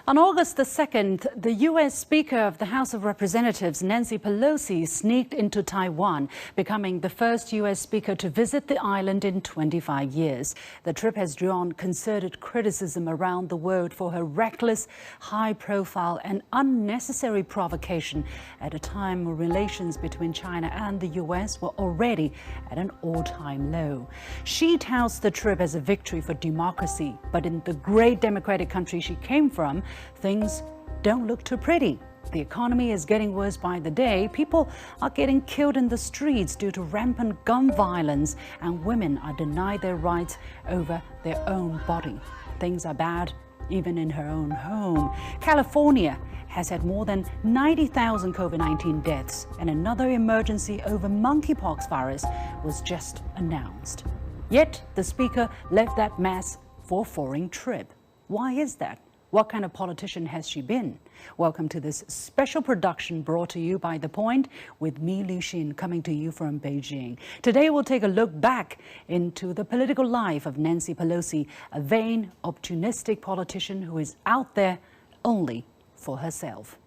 On August the 2nd, the U.S. Speaker of the House of Representatives, Nancy Pelosi, sneaked into Taiwan, becoming the first U.S. Speaker to visit the island in 25 years. The trip has drawn concerted criticism around the world for her reckless, high-profile and unnecessary provocation at a time when relations between China and the U.S. were already at an all-time low. She touts the trip as a victory for democracy, but in the great democratic country she came from, things don't look too pretty. The economy is getting worse by the day. People are getting killed in the streets due to rampant gun violence, and women are denied their rights over their own body. Things are bad even in her own home. California has had more than 90,000 COVID-19 deaths, and another emergency over monkeypox virus was just announced. Yet the speaker left that mess for a foreign trip. Why is that? What kind of politician has she been? Welcome to this special production brought to you by The Point with me, Li Xin, coming to you from Beijing. Today we'll take a look back into the political life of Nancy Pelosi, a vain, opportunistic politician who is out there only for herself.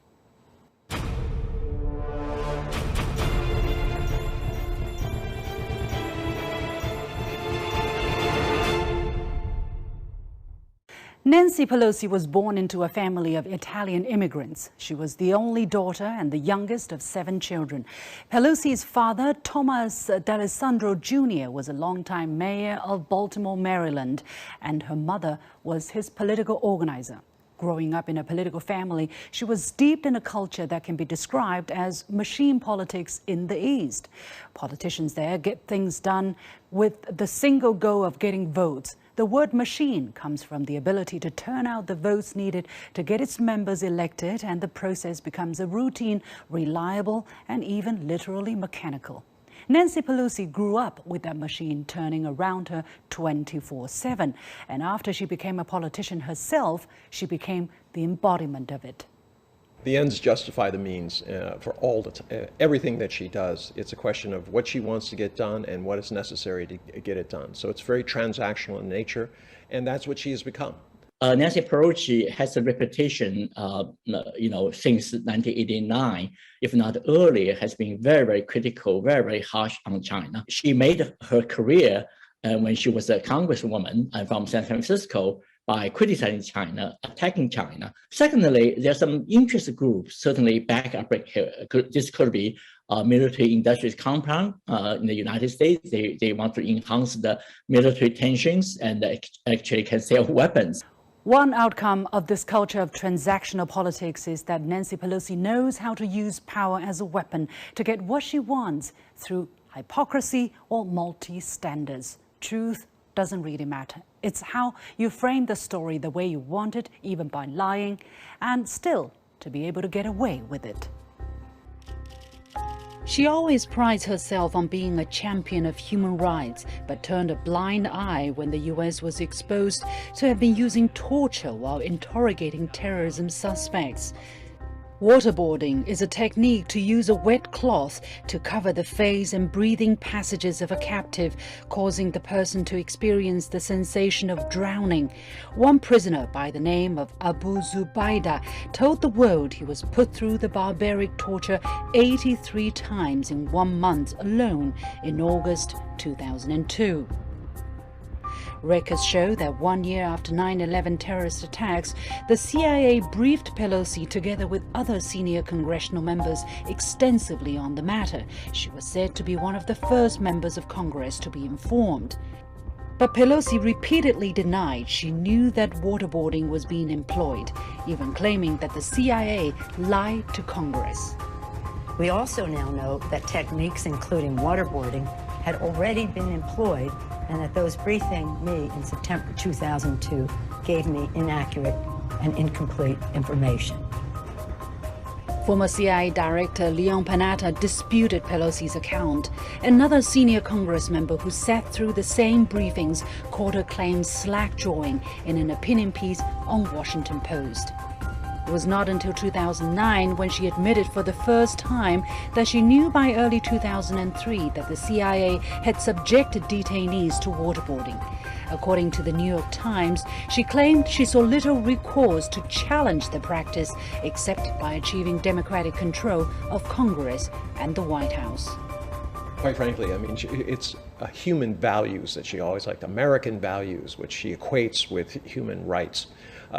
Nancy Pelosi was born into a family of Italian immigrants. She was the only daughter and the youngest of 7 children. Pelosi's father, Thomas D'Alessandro Jr., was a longtime mayor of Baltimore, Maryland, and her mother was his political organizer. Growing up in a political family, she was steeped in a culture that can be described as machine politics in the East. Politicians there get things done with the single goal of getting votes. The word machine comes from the ability to turn out the votes needed to get its members elected, and the process becomes a routine, reliable, and even literally mechanical. Nancy Pelosi grew up with that machine turning around her 24/7, and after she became a politician herself, she became the embodiment of it. The ends justify the means for everything that she does. It's a question of what she wants to get done and what is necessary to get it done. So it's very transactional in nature, and that's what she has become. Nancy Pelosi has a reputation, since 1989, if not earlier, has been very, very critical, very, very harsh on China. She made her career when she was a congresswoman from San Francisco by criticizing China, attacking China. Secondly, there are some interest groups, certainly back up here. This could be a military-industrial compound in the United States. They want to enhance the military tensions and actually can sell weapons. One outcome of this culture of transactional politics is that Nancy Pelosi knows how to use power as a weapon to get what she wants through hypocrisy or multi-standards. Truth doesn't really matter. It's how you frame the story the way you want it, even by lying, and still to be able to get away with it. She always prides herself on being a champion of human rights, but turned a blind eye when the U.S. was exposed to have been using torture while interrogating terrorism suspects. Waterboarding is a technique to use a wet cloth to cover the face and breathing passages of a captive, causing the person to experience the sensation of drowning. One prisoner by the name of Abu Zubaydah told the world he was put through the barbaric torture 83 times in 1 month alone in August 2002. Records show that 1 year after 9/11 terrorist attacks, the CIA briefed Pelosi together with other senior congressional members extensively on the matter. She was said to be one of the first members of Congress to be informed. But Pelosi repeatedly denied she knew that waterboarding was being employed, even claiming that the CIA lied to Congress. We also now know that techniques including waterboarding had already been employed, and that those briefing me in September 2002 gave me inaccurate and incomplete information. Former CIA Director Leon Panetta disputed Pelosi's account. Another senior Congress member who sat through the same briefings called her claims slack-jawing in an opinion piece on Washington Post. It was not until 2009 when she admitted for the first time that she knew by early 2003 that the CIA had subjected detainees to waterboarding. According to the New York Times, she claimed she saw little recourse to challenge the practice except by achieving Democratic control of Congress and the White House. Quite frankly, I mean, it's human values that she always liked, American values, which she equates with human rights.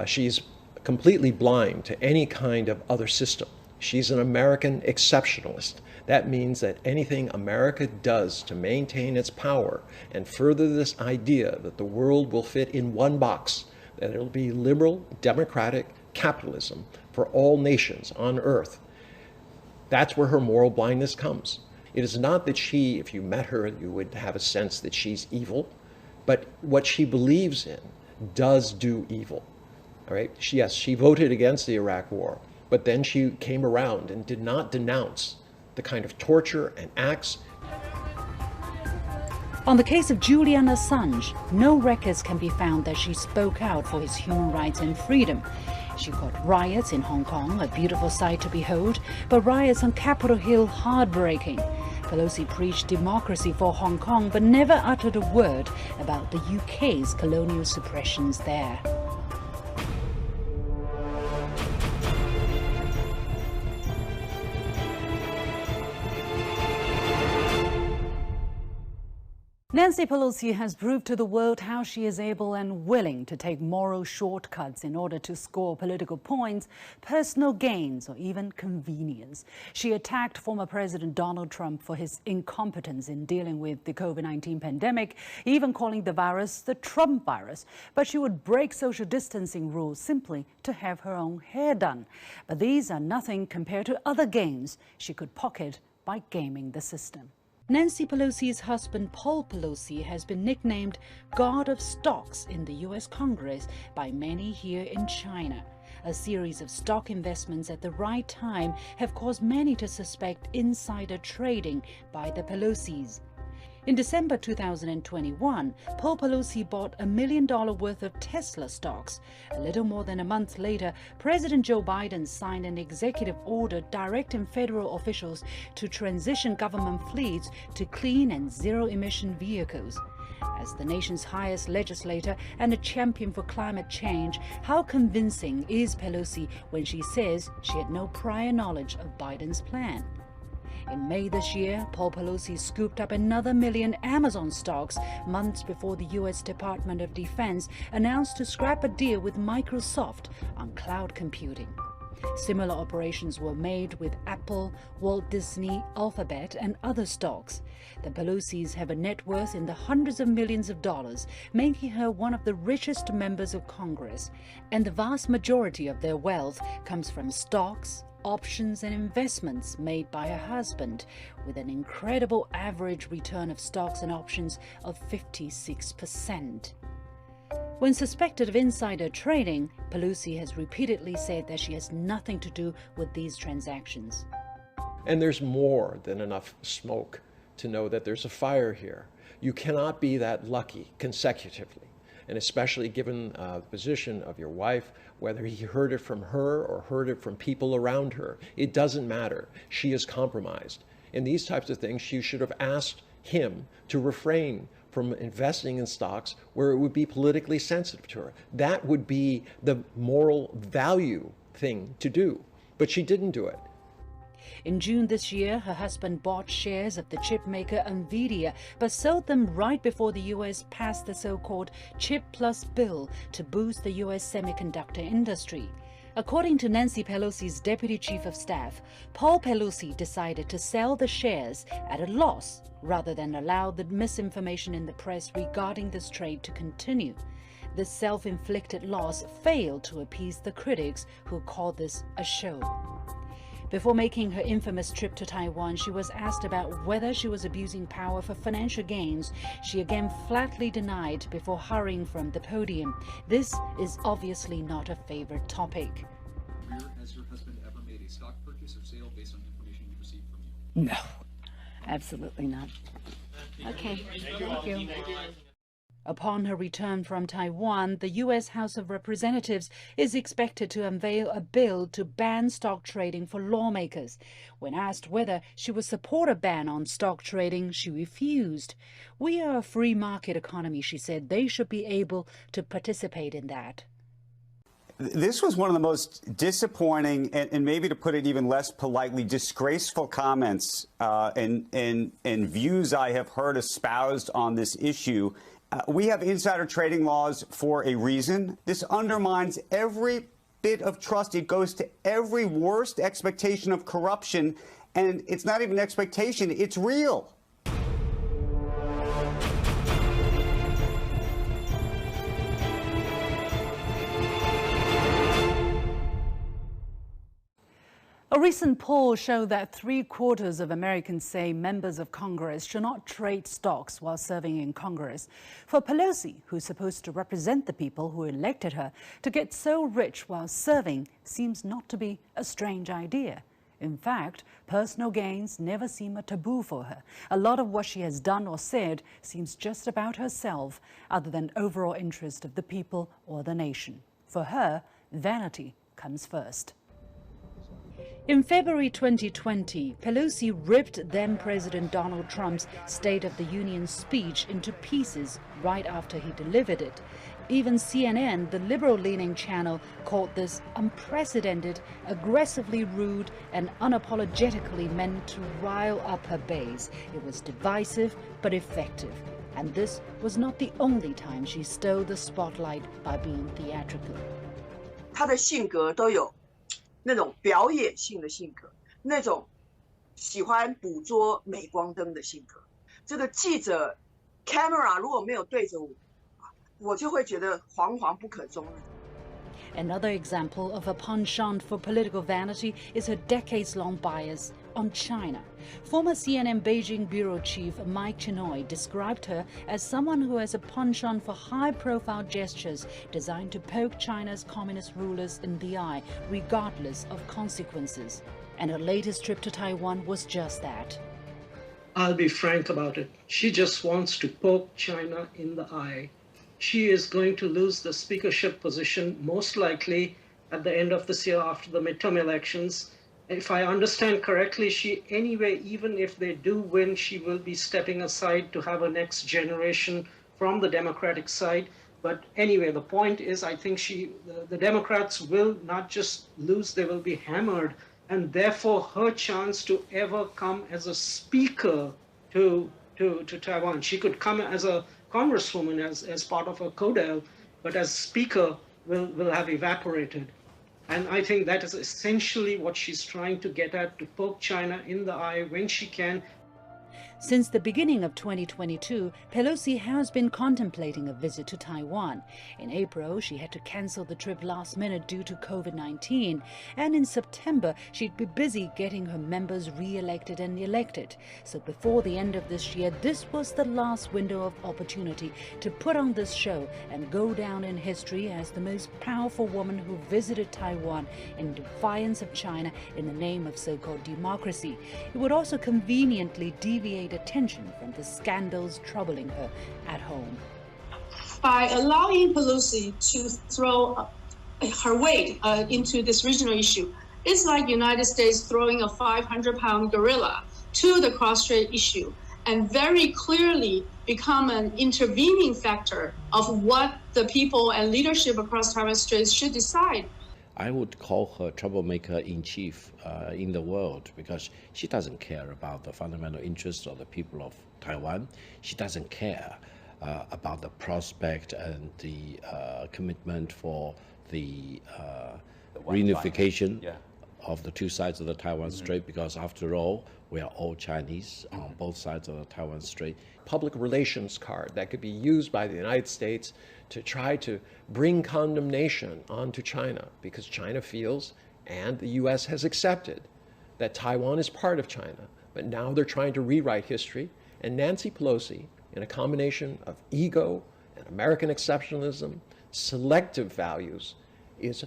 She's completely blind to any kind of other system. She's an American exceptionalist. That means that anything America does to maintain its power and further this idea that the world will fit in one box, that it'll be liberal, democratic capitalism for all nations on earth, that's where her moral blindness comes. It is not that she, if you met her, you would have a sense that she's evil, but what she believes in does do evil. All right? Yes, she voted against the Iraq War, but then she came around and did not denounce the kind of torture and acts. On the case of Julian Assange, no records can be found that she spoke out for his human rights and freedom. She called riots in Hong Kong a beautiful sight to behold, but riots on Capitol Hill heartbreaking. Pelosi preached democracy for Hong Kong, but never uttered a word about the UK's colonial suppressions there. Nancy Pelosi has proved to the world how she is able and willing to take moral shortcuts in order to score political points, personal gains, or even convenience. She attacked former President Donald Trump for his incompetence in dealing with the COVID-19 pandemic, even calling the virus the Trump virus. But she would break social distancing rules simply to have her own hair done. But these are nothing compared to other gains she could pocket by gaming the system. Nancy Pelosi's husband, Paul Pelosi, has been nicknamed God of Stocks in the U.S. Congress by many here in China. A series of stock investments at the right time have caused many to suspect insider trading by the Pelosis. In December 2021, Paul Pelosi bought $1 million worth of Tesla stocks. A little more than a month later, President Joe Biden signed an executive order directing federal officials to transition government fleets to clean and zero-emission vehicles. As the nation's highest legislator and a champion for climate change, how convincing is Pelosi when she says she had no prior knowledge of Biden's plan? In May this year, Paul Pelosi scooped up another $1 million Amazon stocks months before the U.S. Department of Defense announced to scrap a deal with Microsoft on cloud computing. Similar operations were made with Apple, Walt Disney, Alphabet, and other stocks. The Pelosis have a net worth in the hundreds of millions of dollars, making her one of the richest members of Congress. And the vast majority of their wealth comes from stocks, options and investments made by her husband, with an incredible average return of stocks and options of 56%. When suspected of insider trading, Pelosi has repeatedly said that she has nothing to do with these transactions. And there's more than enough smoke to know that there's a fire here. You cannot be that lucky consecutively. And especially given the position of your wife, whether he heard it from her or heard it from people around her, it doesn't matter. She is compromised. In these types of things, she should have asked him to refrain from investing in stocks where it would be politically sensitive to her. That would be the moral value thing to do. But she didn't do it. In June this year, her husband bought shares of the chip maker Nvidia, but sold them right before the U.S. passed the so-called Chip Plus bill to boost the U.S. semiconductor industry. According to Nancy Pelosi's deputy chief of staff, Paul Pelosi decided to sell the shares at a loss rather than allow the misinformation in the press regarding this trade to continue. This self-inflicted loss failed to appease the critics who called this a show. Before making her infamous trip to Taiwan, she was asked about whether she was abusing power for financial gains. She again flatly denied before hurrying from the podium. This is obviously not a favorite topic. Has your husband ever made a stock purchase or sale based on information you received from you? No, absolutely not. Okay, thank you. Upon her return from Taiwan, the U.S. House of Representatives is expected to unveil a bill to ban stock trading for lawmakers. When asked whether she would support a ban on stock trading, she refused. "We are a free market economy," she said. "They should be able to participate in that." This was one of the most disappointing and maybe, to put it even less politely, disgraceful comments and views I have heard espoused on this issue. We have insider trading laws for a reason. This undermines every bit of trust. It goes to every worst expectation of corruption. And it's not even an expectation, it's real. A recent poll showed that 3/4 of Americans say members of Congress should not trade stocks while serving in Congress. For Pelosi, who's supposed to represent the people who elected her, to get so rich while serving seems not to be a strange idea. In fact, personal gains never seem a taboo for her. A lot of what she has done or said seems just about herself, other than overall interest of the people or the nation. For her, vanity comes first. In February 2020, Pelosi ripped then-President Donald Trump's State of the Union speech into pieces right after he delivered it. Even CNN, the liberal-leaning channel, called this unprecedented, aggressively rude, and unapologetically meant to rile up her base. It was divisive but effective. And this was not the only time she stole the spotlight by being theatrical. 她的性格都有那种表演性的性格，那种喜欢捕捉镁光灯的性格。这个记者 camera 如果没有对着我，我就会觉得惶惶不可终日。 Another example of a penchant for political vanity is her decades-long bias on China. Former CNN Beijing bureau chief Mike Chinoy described her as someone who has a penchant for high-profile gestures designed to poke China's communist rulers in the eye, regardless of consequences. And her latest trip to Taiwan was just that. I'll be frank about it. She just wants to poke China in the eye. She is going to lose the speakership position, most likely at the end of this year after the midterm elections. If I understand correctly, even if they do win, she will be stepping aside to have a next generation from the Democratic side. But anyway, the point is, I think the Democrats will not just lose, they will be hammered. And therefore, her chance to ever come as a speaker to Taiwan, she could come as a congresswoman as part of a CODEL, but as speaker will have evaporated. And I think that is essentially what she's trying to get at, to poke China in the eye when she can. Since the beginning of 2022, Pelosi has been contemplating a visit to Taiwan. In April, she had to cancel the trip last minute due to COVID-19. And in September, she'd be busy getting her members re-elected and elected. So before the end of this year, this was the last window of opportunity to put on this show and go down in history as the most powerful woman who visited Taiwan in defiance of China in the name of so-called democracy. It would also conveniently deviate attention from the scandals troubling her at home. By allowing Pelosi to throw her weight into this regional issue, it's like the United States throwing a 500-pound gorilla to the cross-strait issue and very clearly become an intervening factor of what the people and leadership across Taiwan Straits should decide. I would call her troublemaker-in-chief in the world, because she doesn't care about the fundamental interests of the people of Taiwan. She doesn't care about the prospect and the commitment for the reunification of the two sides of the Taiwan Strait, because after all, we are all Chinese on both sides of the Taiwan Strait. Public relations card that could be used by the United States to try to bring condemnation onto China, because China feels, and the U.S. has accepted, that Taiwan is part of China. But now they're trying to rewrite history, and Nancy Pelosi, in a combination of ego and American exceptionalism, selective values, is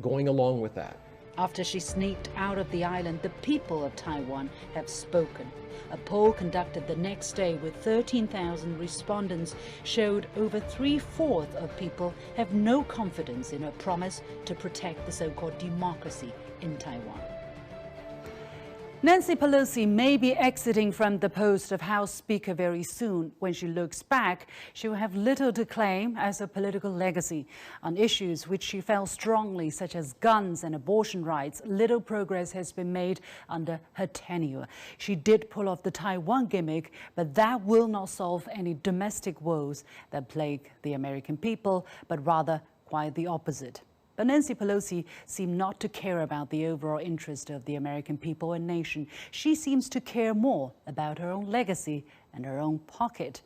going along with that. After she sneaked out of the island, the people of Taiwan have spoken. A poll conducted the next day with 13,000 respondents showed over 3/4 of people have no confidence in her promise to protect the so-called democracy in Taiwan. Nancy Pelosi may be exiting from the post of House Speaker very soon. When she looks back, she will have little to claim as a political legacy. On issues which she felt strongly, such as guns and abortion rights, little progress has been made under her tenure. She did pull off the Taiwan gimmick, but that will not solve any domestic woes that plague the American people, but rather quite the opposite. But Nancy Pelosi seemed not to care about the overall interest of the American people and nation. She seems to care more about her own legacy and her own pocket.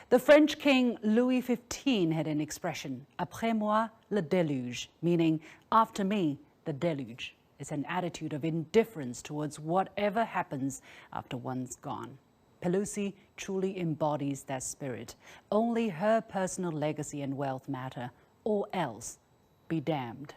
The French King Louis XV had an expression, après moi le déluge, meaning after me the deluge. It's an attitude of indifference towards whatever happens after one's gone. Pelosi truly embodies that spirit. Only her personal legacy and wealth matter, or else be damned.